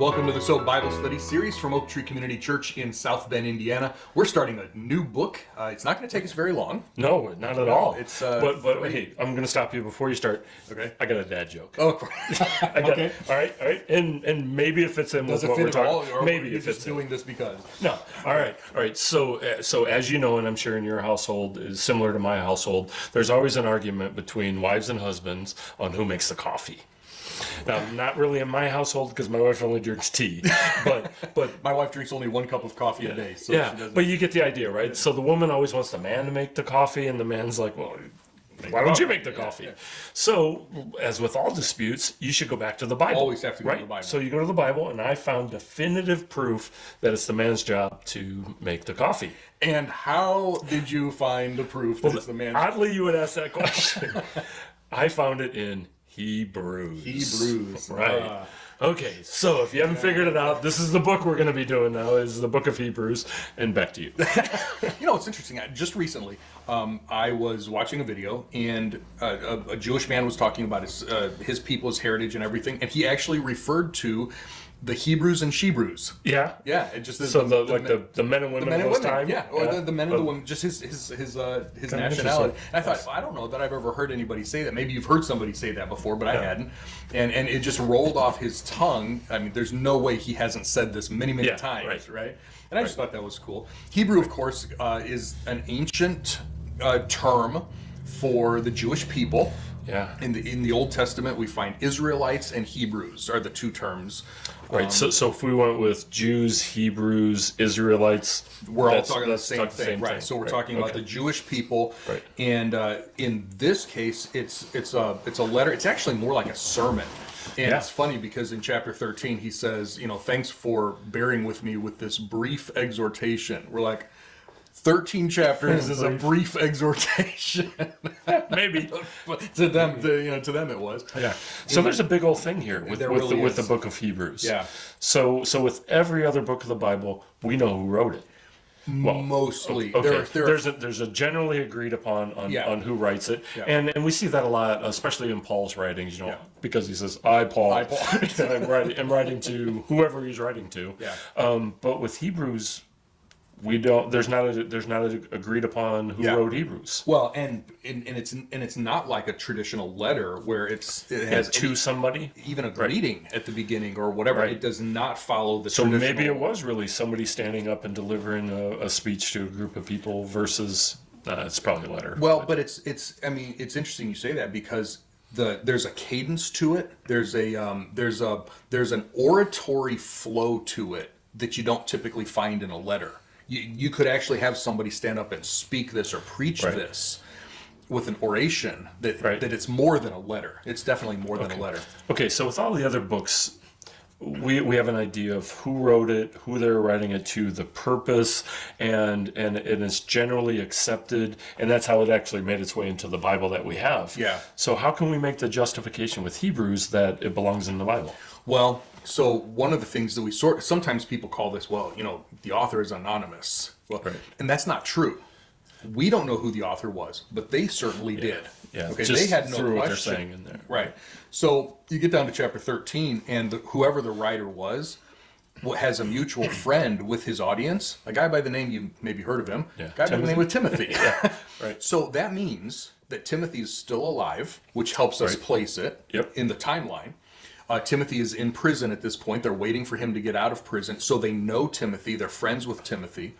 Welcome to the S.O.A.P Bible Study Series from Oak Tree Community Church in South Bend, Indiana. We're starting a new book. It's not going to take us very long. No, not at all. It's but hey, I'm going to stop you before you start. Okay. I got a dad joke. Oh, Okay. All right. And maybe it fits in does with it what fit we're at all? talking. Or Maybe you're it fits just in. doing this because? No. All right. So as you know, and I'm sure in your household is similar to my household, there's always an argument between wives and husbands on who makes the coffee. Now, not really in my household because my wife only drinks tea, but My wife drinks only 1 cup of coffee a day. So yeah, she doesn't. but you get the idea, right? So the woman always wants the man to make the coffee, and the man's like, well, why don't you make the coffee? So, as with all disputes, you should go back to the Bible. Always have to go right? to the Bible. So you go to the Bible, and I found definitive proof that it's the man's job to make the coffee. And how did you find the proof that it's the man's? Oddly, you would ask that question. I found it in Hebrews. Hebrews. Right. Okay, so if you haven't figured it out, this is the book we're going to be doing now, is the book of Hebrews, and back to you. You know, it's interesting. Just recently, I was watching a video, and a Jewish man was talking about his people's heritage and everything, and he actually referred to the Hebrews and Shebrews. Yeah? Yeah, it just So the men and women men of and those women, time? yeah, or the men and the women, just his nationality. And I thought, well, I don't know that I've ever heard anybody say that. Maybe you've heard somebody say that before, but I hadn't. And it just rolled off his tongue. I mean, there's no way he hasn't said this many times, right? And I just thought that was cool. Hebrew, of course, is an ancient term for the Jewish people. Yeah. In the Old Testament, we find Israelites and Hebrews are the two terms. Right. So if we went with Jews, Hebrews, Israelites, We're all talking about the same thing, right? thing. So we're Right. talking about the Jewish people, Right. and in this case, it's a letter. It's actually more like a sermon, and it's funny because in chapter 13 he says, thanks for bearing with me with this brief exhortation. We're like, 13 chapters is a brief exhortation. Maybe. But to them, to them it was. Yeah. So there's a big old thing here with the book of Hebrews. Yeah. So with every other book of the Bible, we know who wrote it. Well, mostly. Okay. There's a generally agreed upon on who writes it, and we see that a lot, especially in Paul's writings. Because he says, "I Paul," and I'm writing to whoever he's writing to. Yeah. But with Hebrews, we don't. There's not a agreed upon who wrote Hebrews. Well, and it's not like a traditional letter where it has to somebody, even a greeting at the beginning or whatever. Right. It does not follow the So traditional. maybe it was really somebody standing up and delivering a speech to a group of people versus it's probably a letter. Well, but it's interesting you say that because there's a cadence to it. There's an oratory flow to it that you don't typically find in a letter. You could actually have somebody stand up and speak this or preach this with an oration that it's more than a letter. It's definitely more than a letter. Okay, so with all the other books, we have an idea of who wrote it, who they're writing it to, the purpose, and it's generally accepted, and that's how it actually made its way into the Bible that we have. Yeah. So how can we make the justification with Hebrews that it belongs in the Bible? Well, so one of the things that sometimes people call this, the author is anonymous. Well, and that's not true. We don't know who the author was, but they certainly did. Yeah. Okay. Just they had no through question. what they're saying in there. Right. So you get down to chapter 13, and whoever the writer was has a mutual friend with his audience. A guy by the name, you maybe heard of him. Yeah. A guy by the name of Timothy. Right. So that means that Timothy is still alive, which helps us place it in the timeline. Timothy is in prison at this point. They're waiting for him to get out of prison. So they know Timothy. They're friends with Timothy.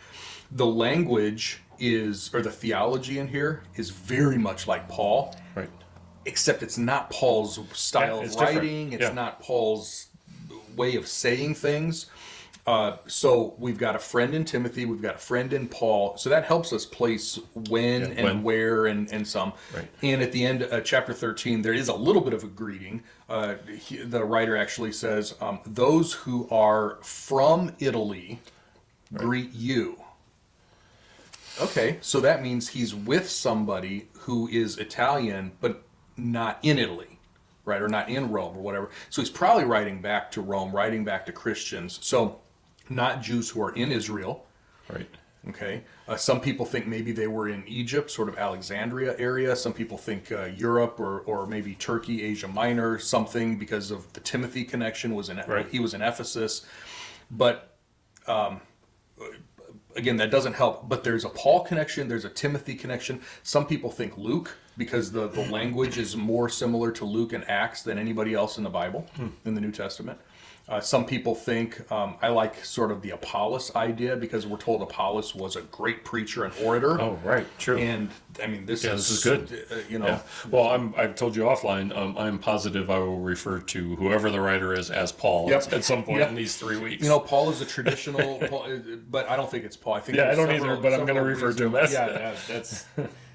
The language the theology in here is very much like Paul. Right. Except it's not Paul's style of writing. Different. It's not Paul's way of saying things. So we've got a friend in Timothy. We've got a friend in Paul. So that helps us place when, where, and some. Right. And at the end, chapter 13, there is a little bit of a greeting. The writer actually says, those who are from Italy greet you. Okay, so that means he's with somebody who is Italian, but not in Italy, right? Or not in Rome or whatever. So he's probably writing back to Rome, writing back to Christians. So not Jews who are in Israel. Right. Okay. Some people think maybe they were in Egypt, sort of Alexandria area. Some people think Europe or maybe Turkey, Asia Minor, something because of the Timothy connection was in Right. he was in Ephesus. But again, that doesn't help. But there's a Paul connection, there's a Timothy connection. Some people think Luke because the language is more similar to Luke and Acts than anybody else in the Bible, in the New Testament. Some people think, I like sort of the Apollos idea because we're told Apollos was a great preacher and orator. Oh, right, true. And I mean, this is good. You know, Yeah. Well, I've told you offline. I'm positive I will refer to whoever the writer is as Paul Yep. at some point Yep. in these 3 weeks. You know, Paul is a traditional, but I don't think it's Paul. I think Yeah, I there's don't either, but I'm going to refer to him as. Yeah, that's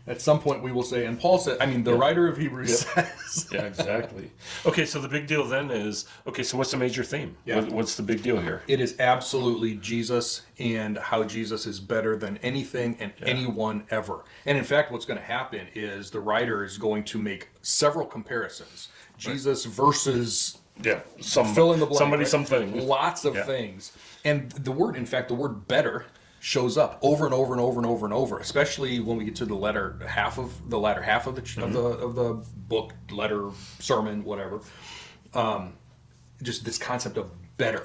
at some point we will say. And Paul said, I mean, the writer of Hebrews says. Yeah, exactly. Okay, so the big deal then is, okay, so what's the major theme? Yeah. What's the big deal here? It is absolutely Jesus and how Jesus is better than anything and anyone ever. And in fact, what's going to happen is the writer is going to make several comparisons. Jesus versus Yeah, fill in the blank. somebody, right? something. Lots of things. And the word, in fact, the word better shows up over and over and over and over and over, especially when we get to the latter half of the of the book, letter, sermon, whatever. Just this concept of better.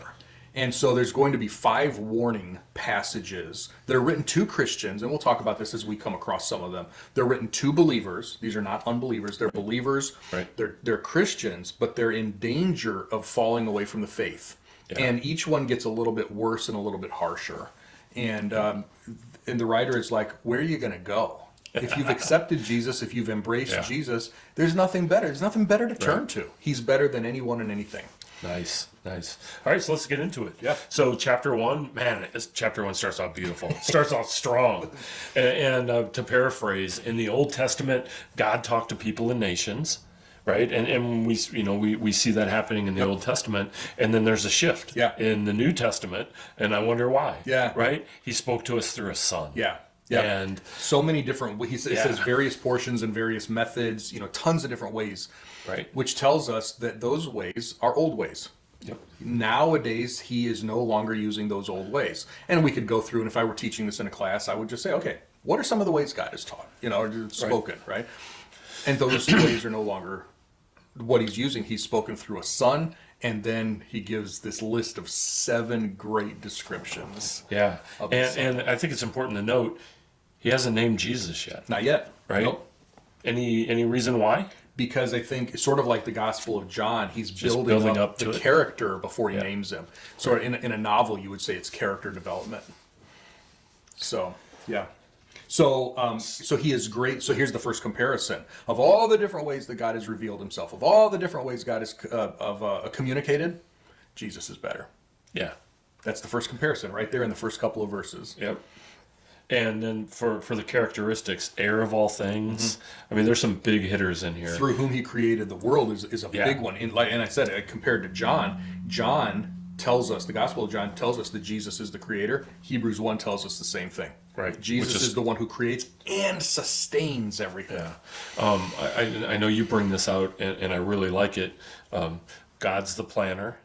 And so there's going to be 5 warning passages that are written to Christians, and we'll talk about this as we come across some of them. They're written to believers. These are not unbelievers. They're believers. Right. They're Christians, but they're in danger of falling away from the faith. Yeah. And each one gets a little bit worse and a little bit harsher. And the writer is like, where are you going to go? If you've accepted Jesus, if you've embraced Jesus, there's nothing better. There's nothing better to turn to. He's better than anyone and anything. Nice. All right, so let's get into it. Yeah. So chapter 1, man, chapter 1 starts off beautiful. It starts off strong. And to paraphrase, in the Old Testament, God talked to people and nations, right? And we see that happening in the Old Testament, and then there's a shift in the New Testament, and I wonder why. Yeah. Right? He spoke to us through a son. Yeah. And so many different, it says various portions and various methods, tons of different ways. Right. Which tells us that those ways are old ways. Yep. Nowadays, he is no longer using those old ways. And we could go through, and if I were teaching this in a class, I would just say, okay, what are some of the ways God has taught, or spoken, right? And those ways are no longer what he's using. He's spoken through a son, and then he gives this list of 7 great descriptions. Yeah. And I think it's important to note, he hasn't named Jesus yet. Not yet. Right? Nope. Any reason why? Because I think it's sort of like the Gospel of John. He's Just building up the to it. character before he names him. So in a novel, you would say it's character development. So, yeah. So he is great. So here's the first comparison. Of all the different ways that God has revealed himself, of all the different ways God has communicated, Jesus is better. Yeah. That's the first comparison right there in the first couple of verses. Yep. And then for the characteristics, heir of all things. I mean, there's some big hitters in here. Through whom he created the world is a big one. And I said, compared to John tells us, the Gospel of John tells us that Jesus is the creator. Hebrews 1 tells us the same thing. Right. Jesus is the one who creates and sustains everything. Yeah. I know you bring this out, and I really like it. God's the planner.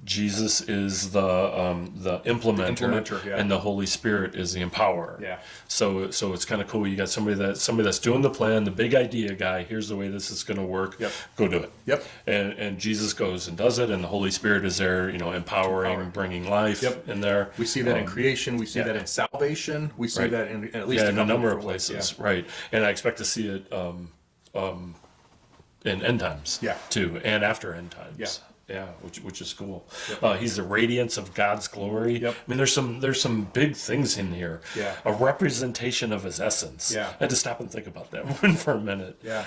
Jesus is the implementer, and the Holy Spirit is the empowerer. Yeah. So it's kind of cool. You got somebody that's doing the plan, the big idea guy. Here's the way this is going to work. Yep. Go do it. Yep. And Jesus goes and does it, and the Holy Spirit is there, empowering, bringing life in there. We see that in creation. We see that in salvation. We see that in at least in a number of ways. places. Right. And I expect to see it in end times too, and after end times. Yeah, which is cool. He's the radiance of God's glory. Yep. I mean, there's some big things in here. Yeah. A representation of his essence. Yeah. I had to stop and think about that one for a minute. Yeah.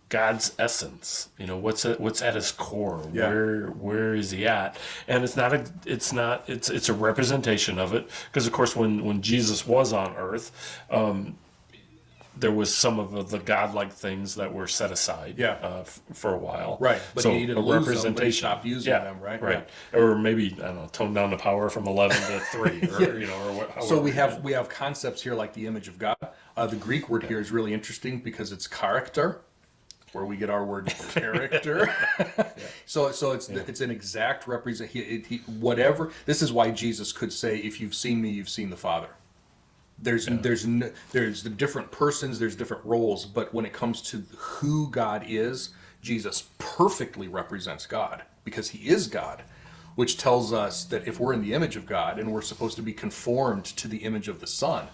God's essence. What's at his core? Yeah. Where is he at? And it's a representation of it, because of course when Jesus was on earth, there was some of the godlike things that were set aside for a while. Right, but so he needed to lose them, but he stopped using them, right? Right. Or maybe, I don't know, tone down the power from 11 to 3, or, or what. So we have concepts here like the image of God. The Greek word here is really interesting because it's character. where we get our word character. So it's an exact represent. Whatever. This is why Jesus could say, "If you've seen me, you've seen the Father." There's the different persons, there's different roles, but when it comes to who God is, Jesus perfectly represents God because he is God, which tells us that if we're in the image of God and we're supposed to be conformed to the image of the Son,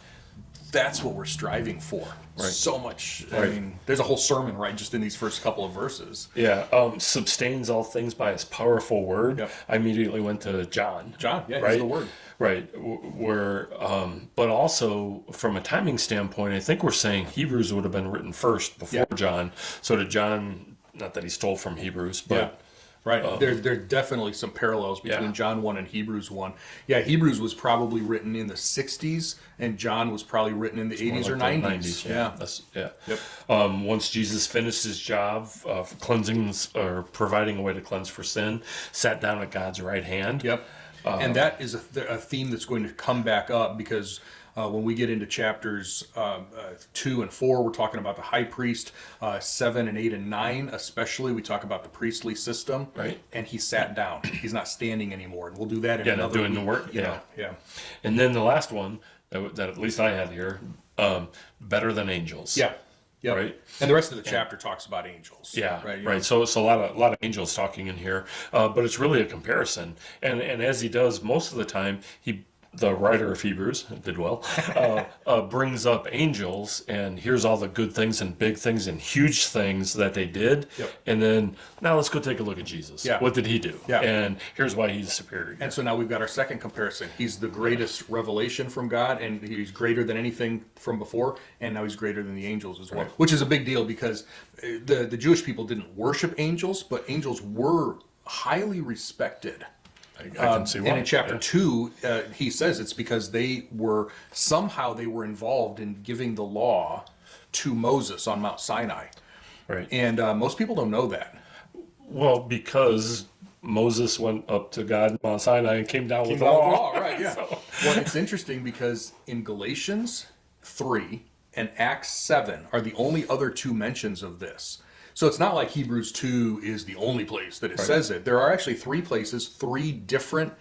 that's what we're striving for. Right. So much. I Right. mean, there's a whole sermon right just in these first couple of verses. Yeah, sustains all things by his powerful word. Yep. I immediately went to John. John, yeah, right? he's the word. Right, but also from a timing standpoint, I think we're saying Hebrews would have been written first before John. So did John, not that he stole from Hebrews, but right. There are definitely some parallels between John 1 and Hebrews 1. Yeah, Hebrews was probably written in the 60s, and John was probably written in the 80s or 90s. Yep. Once Jesus finished his job of cleansing or providing a way to cleanse for sin, sat down at God's right hand. Yep. And that is a theme that's going to come back up because when we get into chapters 2 and 4, we're talking about the high priest. 7 and 8 and 9, especially, we talk about the priestly system. Right. And he sat down. He's not standing anymore. And we'll do that in Yeah, another not doing week, the work. you know? Yeah. And then the last one that at least I had here, better than angels. Yeah. Yep. Right. And the rest of the chapter talks about angels. Yeah, Right. right. So it's a lot of angels talking in here, but it's really a comparison. And as he does most of the time, the writer of Hebrews did well, brings up angels and here's all the good things and big things and huge things that they did. Yep. And then now let's go take a look at Jesus. Yeah. What did he do? Yeah. And here's why he's superior. And so now we've got our second comparison. He's the greatest revelation from God, and he's greater than anything from before, and now he's greater than the angels as well, which is a big deal because the Jewish people didn't worship angels, but angels were highly respected. I can see why. And in chapter 2, he says it's because they were involved in giving the law to Moses on Mount Sinai. Right. And most people don't know that. Well, because Moses went up to God on Mount Sinai and came down with the law. Right, yeah. Well, it's interesting because in Galatians 3 and Acts 7 are the only other two mentions of this. So it's not like Hebrews 2 is the only place that it says it. There are actually 3 places, 3 different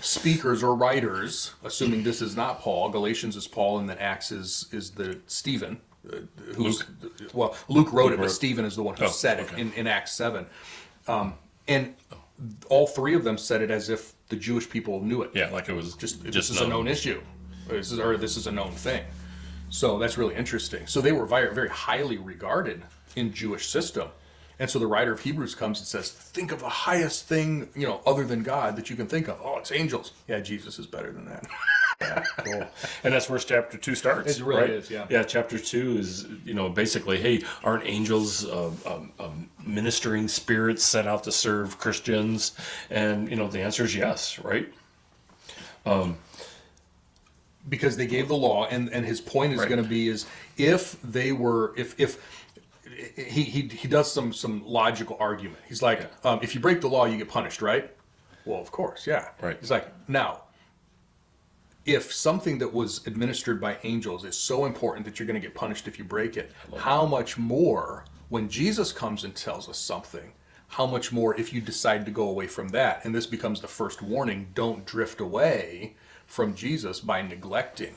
speakers or writers, assuming this is not Paul. Galatians is Paul, and then Acts is the Stephen. Luke wrote it, but Stephen is the one who said it in Acts 7. And all 3 of them said it as if the Jewish people knew it. Yeah, like it was This is a known issue. This is a known thing. So that's really interesting. So they were very, very highly regarded in Jewish system. And so the writer of Hebrews comes and says, think of the highest thing, other than God that you can think of. Oh, it's angels. Yeah, Jesus is better than that. Cool. And that's where chapter 2 starts. It really right? is, yeah. Yeah, chapter 2 is, basically, hey, aren't angels ministering spirits set out to serve Christians? And, the answer is yes, right? Because they gave the law, and his point is going to be is if he does some logical argument. He's like, if you break the law, you get punished, right? Well, of course, yeah. Right. He's like, now, if something that was administered by angels is so important that you're going to get punished if you break it, how much more when Jesus comes and tells us something? How much more if you decide to go away from that? And this becomes the first warning: don't drift away from Jesus by neglecting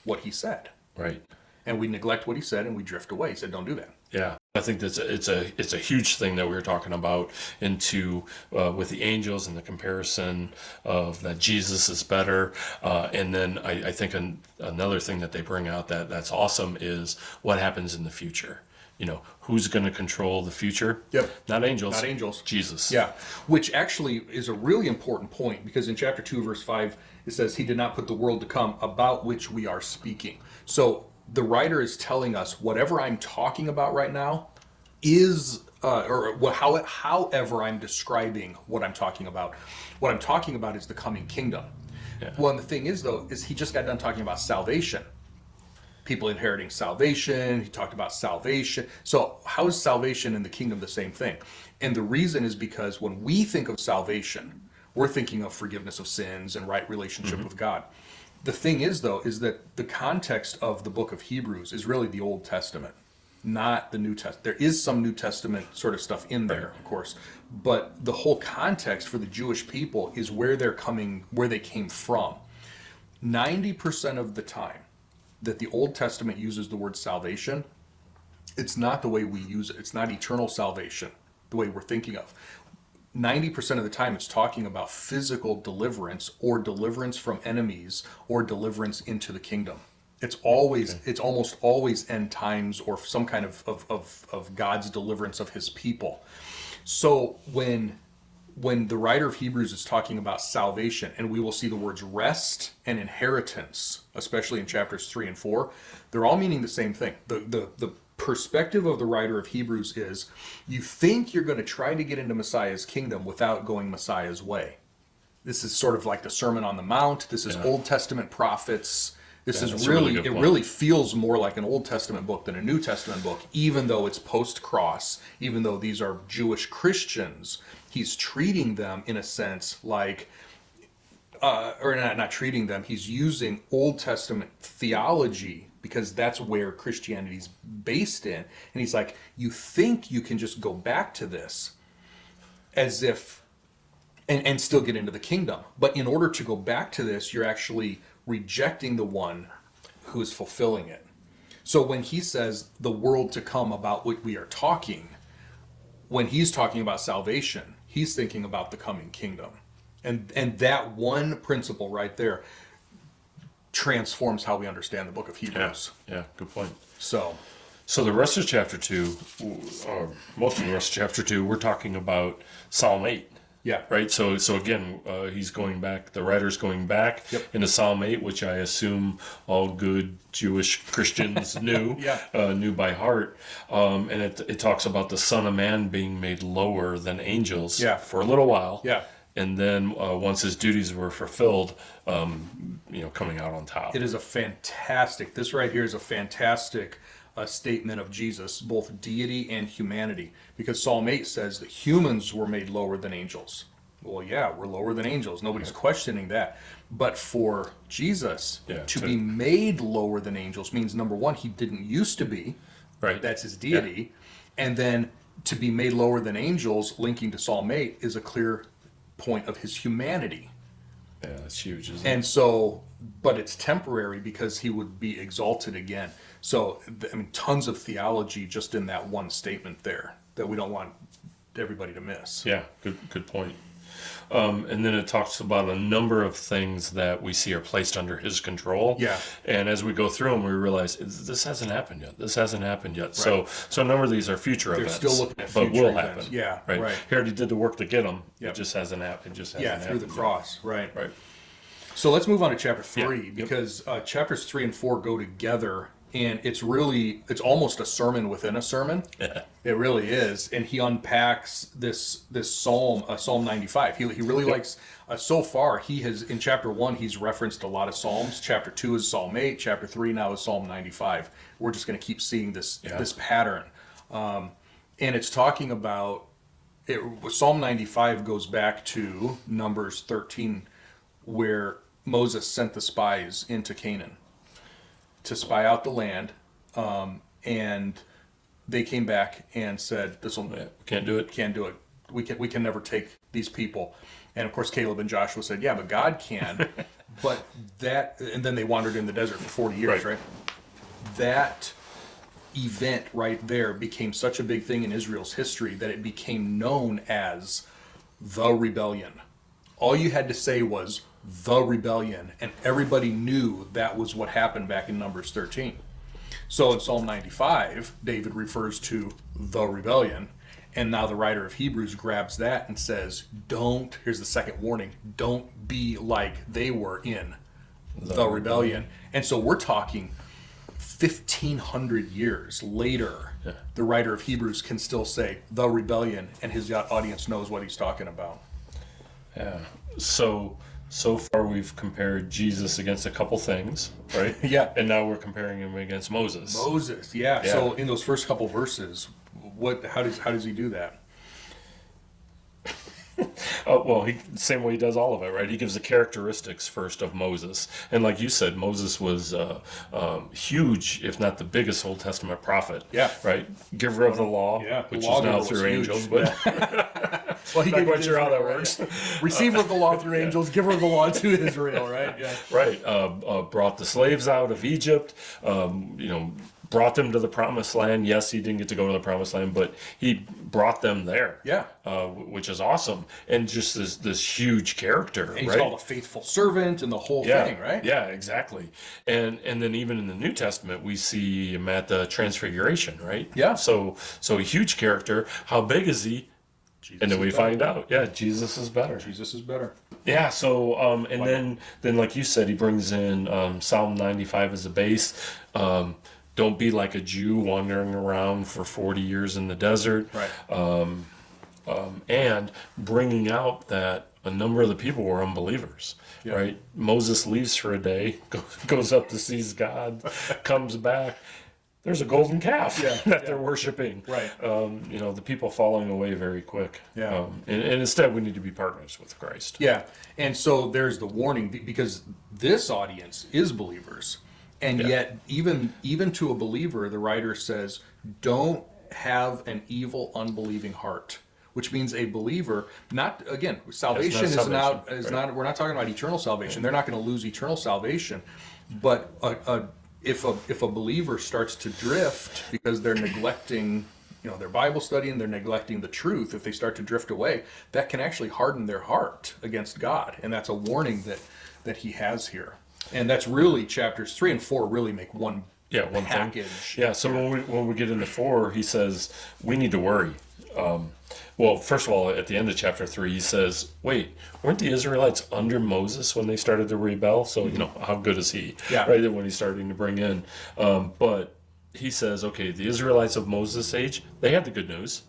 what he said. Right. And we neglect what he said and we drift away. He said, don't do that. Yeah, I think it's a huge thing that we were talking about with the angels and the comparison of that Jesus is better, and then I think another thing that they bring out that's awesome is what happens in the future. Who's going to control the future? Yep. Not angels. Not angels. Jesus. Yeah, which actually is a really important point because in chapter 2, verse 5, it says, he did not put the world to come about which we are speaking. So the writer is telling us whatever I'm talking about right now is, however I'm describing what I'm talking about is the coming kingdom. Yeah. Well, and the thing is, though, is he just got done talking about salvation. People inheriting salvation. He talked about salvation. So how is salvation and the kingdom the same thing? And the reason is because when we think of salvation, we're thinking of forgiveness of sins and right relationship with God. The thing is, though, is that the context of the book of Hebrews is really the Old Testament. not the New Testament. There is some New Testament sort of stuff in there, of course, but the whole context for the Jewish people is where they came from. 90% of the time that the Old Testament uses the word salvation, it's not the way we use it. It's not eternal salvation, the way we're thinking of. 90% of the time it's talking about physical deliverance or deliverance from enemies or deliverance into the kingdom. It's almost always end times or some kind of God's deliverance of his people. So when the writer of Hebrews is talking about salvation, and we will see the words rest and inheritance, especially in chapters 3 and 4, they're all meaning the same thing. The perspective of the writer of Hebrews is, you think you're going to try to get into Messiah's kingdom without going Messiah's way. This is sort of like the Sermon on the Mount. This is Old Testament prophets. This is really, it really feels more like an Old Testament book than a New Testament book, even though it's post-cross, even though these are Jewish Christians. He's treating them in a sense like, or not treating them, he's using Old Testament theology because that's where Christianity's based in. And he's like, you think you can just go back to this as if, and still get into the kingdom. But in order to go back to this, you're actually rejecting the one who is fulfilling it. So when he says the world to come about what we are talking, when he's talking about salvation, he's thinking about the coming kingdom. And that one principle right there transforms how we understand the book of Hebrews. Yeah, good point. So the rest of chapter 2, or most of the rest of chapter 2, we're talking about Psalm 8. Yeah. Right. So again, he's going back. The writer's going back into Psalm 8, which I assume all good Jewish Christians knew, knew by heart. And it talks about the Son of Man being made lower than angels for a little while. Yeah. And then once his duties were fulfilled, coming out on top. It is this right here is a fantastic statement of Jesus, both deity and humanity, because Psalm 8 says that humans were made lower than angels. Well, yeah, we're lower than angels. Nobody's questioning that. But for Jesus to be made lower than angels means, number one, he didn't used to be. Right. That's his deity. Yeah. And then to be made lower than angels, linking to Psalm 8, is a clear point of his humanity. Yeah, that's huge, isn't it? And so, but it's temporary because he would be exalted again. So, I mean, tons of theology just in that one statement there that we don't want everybody to miss. Yeah, good point. And then it talks about a number of things that we see are placed under his control. Yeah. And as we go through them, we realize this hasn't happened yet. This hasn't happened yet. Right. So a number of these are future They're events. still looking at future but will events. happen. Yeah, right. right. He already did the work to get them. Yep. It just hasn't happened. Through the cross. Right. Right. So let's move on to chapter 3 because chapters 3 and 4 go together. And it's almost a sermon within a sermon. Yeah. It really is. And he unpacks this psalm, Psalm 95. He really likes, so far, he has, in chapter 1, he's referenced a lot of Psalms. Chapter 2 is Psalm 8. Chapter 3 now is Psalm 95. We're just going to keep seeing this pattern. And it's talking about, Psalm 95 goes back to Numbers 13, where Moses sent the spies into Canaan to spy out the land, and they came back and said, can't do it. Can't do it. We can never take these people. And of course Caleb and Joshua said, yeah, but God can. And then they wandered in the desert for 40 years, right? That event right there became such a big thing in Israel's history that it became known as the rebellion. All you had to say was the rebellion, and everybody knew that was what happened back in Numbers 13. So in Psalm 95, David refers to the rebellion, and now the writer of Hebrews grabs that and says, here's the second warning, don't be like they were in the rebellion. And so we're talking 1,500 years later, the writer of Hebrews can still say the rebellion, and his audience knows what he's talking about. Yeah. So far we've compared Jesus against a couple things, right? Yeah. And now we're comparing him against Moses. Yeah. So in those first couple verses, how does he do that? Well, same way he does all of it, right? He gives the characteristics first of Moses, and like you said, Moses was huge, if not the biggest Old Testament prophet. Yeah. Right. Giver of the law, Yeah, which the is now lawgiver was through huge. angels, but Well, he not gave quite it sure how that Israel, works. right? Receiver of the law through angels, giver of the law to Israel, right? Yeah. Right. Brought the slaves out of Egypt. Brought them to the promised land. Yes, he didn't get to go to the promised land, but he brought them there. Yeah. Which is awesome, and just this huge character. And he's right? called a faithful servant and the whole Yeah, thing, right? yeah, exactly. And then even in the New Testament, we see him at the Transfiguration, right? Yeah. So a huge character. How big is he? Jesus And then is we better. find out, yeah, Jesus is better. Jesus is better. Yeah. So and then like you said, he brings in Psalm 95 as a base. Don't be like a Jew wandering around for 40 years in the desert. Right. And bringing out that a number of the people were unbelievers, Yeah. right? Moses leaves for a day, goes up to see God, comes back. There's a golden calf that they're worshiping. Right. The people falling away very quick. Yeah. And instead, we need to be partners with Christ. Yeah. And so there's the warning because this audience is believers. And yet, even to a believer, the writer says, don't have an evil, unbelieving heart. Which means a believer, salvation is not, we're not talking about eternal salvation. They're not going to lose eternal salvation. But if a believer starts to drift because they're neglecting, their Bible study and they're neglecting the truth, if they start to drift away, that can actually harden their heart against God. And that's a warning that he has here. And that's really chapters 3 and 4 really make one package. Thing. Yeah. So when we get into 4, he says we need to worry. Well, first of all, at the end of chapter 3, he says, "Wait, weren't the Israelites under Moses when they started to rebel? So how good is he? Yeah. Right. When he's starting to bring in, but he says, okay, the Israelites of Moses' age, they had the good news,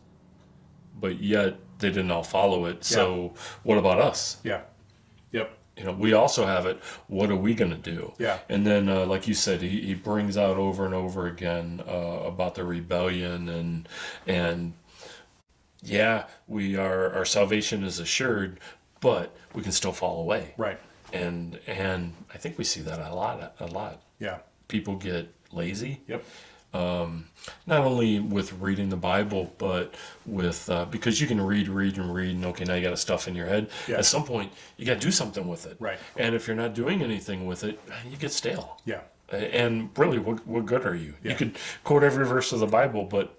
but yet they didn't all follow it. So what about us? Yeah. Yep. We also have it. What are we going to do? Yeah. And then, like you said, he brings out over and over again about the rebellion and our salvation is assured, but we can still fall away. Right. And I think we see that a lot. Yeah. People get lazy. Yep. Not only with reading the Bible, but with because you can read, and okay, now you got stuff in your head. Yeah. At some point, you got to do something with it. Right. And if you're not doing anything with it, you get stale. Yeah. And really, what good are you? Yeah. You could quote every verse of the Bible, but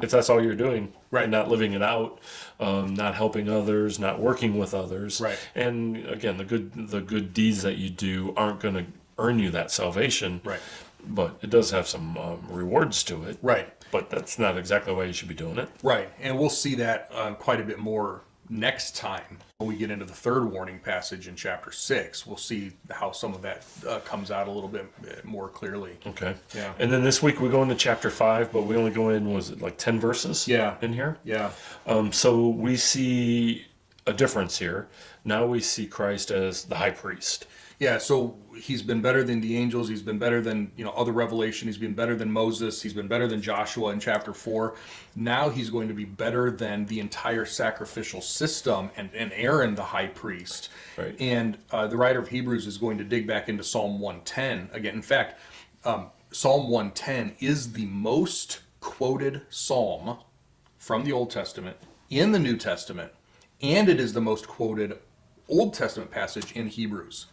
if that's all you're doing, Right. and not living it out, not helping others, not working with others, Right. and again, the good deeds that you do aren't going to earn you that salvation. Right. But it does have some rewards to it. Right. But that's not exactly why you should be doing it. Right. And we'll see that quite a bit more next time when we get into the third warning passage in chapter 6. We'll see how some of that comes out a little bit more clearly. Okay. Yeah. And then this week we go into chapter 5, but we only go in, was it like 10 verses? Yeah. In here? Yeah. So we see a difference here. Now we see Christ as the high priest. Yeah, so he's been better than the angels. He's been better than other revelation. He's been better than Moses. He's been better than Joshua in chapter 4. Now he's going to be better than the entire sacrificial system and Aaron, the high priest. Right. And the writer of Hebrews is going to dig back into Psalm 110 again. In fact, Psalm 110 is the most quoted psalm from the Old Testament in the New Testament, and it is the most quoted Old Testament passage in Hebrews.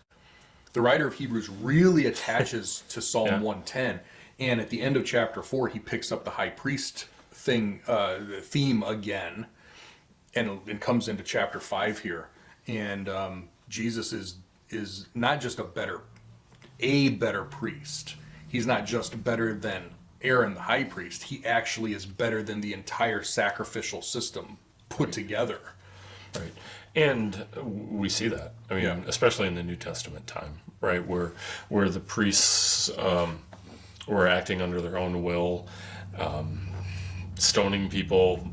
The writer of Hebrews really attaches to Psalm 110, and at the end of chapter 4, he picks up the high priest theme again, and comes into chapter 5 here. And Jesus is not just a better priest. He's not just better than Aaron, the high priest. He actually is better than the entire sacrificial system put together. Right. And we see that. I mean, especially in the New Testament time, right, where the priests were acting under their own will, stoning people,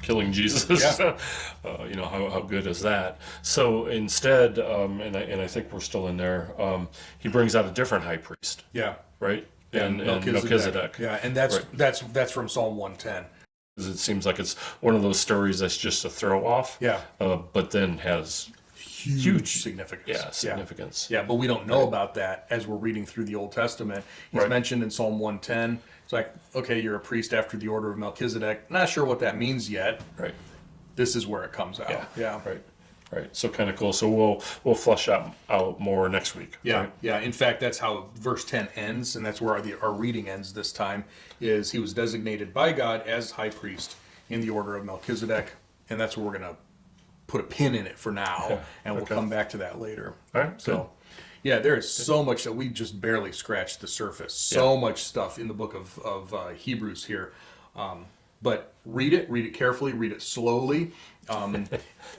killing Jesus. Yeah. How good is that? So instead, and I think we're still in there. He brings out a different high priest. Yeah. Right. Yeah, And Melchizedek. Yeah, and that's from Psalm 110. 'Cause it seems like it's one of those stories that's just a throw off. Yeah. But then has Huge significance. significance. Yeah, but we don't know about that as we're reading through the Old Testament. He's Right. mentioned in Psalm 110. It's like, okay, you're a priest after the order of Melchizedek. Not sure what that means yet. Right. This is where it comes out. Yeah. Right. Right. So kind of cool. So we'll flush out more next week. Yeah, Right? yeah. In fact, that's how verse 10 ends, and that's where our reading ends this time, is he was designated by God as high priest in the order of Melchizedek, and that's where we're going to put a pin in it for now, Yeah, and we'll okay. come back to that later. All right. So, yeah, there is so much that we just barely scratched the surface. So much stuff in the book of Hebrews here. But read it carefully, read it slowly.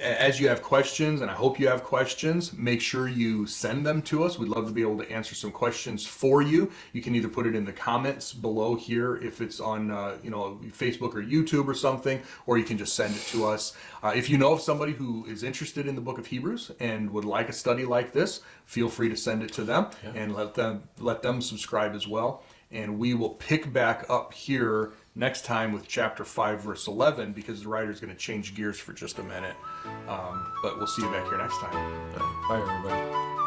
As you have questions, and I hope you have questions, make sure you send them to us. We'd love to be able to answer some questions for you. You can either put it in the comments below here if it's on Facebook or YouTube or something, or you can just send it to us. If you know of somebody who is interested in the book of Hebrews and would like a study like this, feel free to send it to them and let them subscribe as well. And we will pick back up here next time with chapter 5, verse 11, because the writer's going to change gears for just a minute. But we'll see you back here next time. Bye, everybody.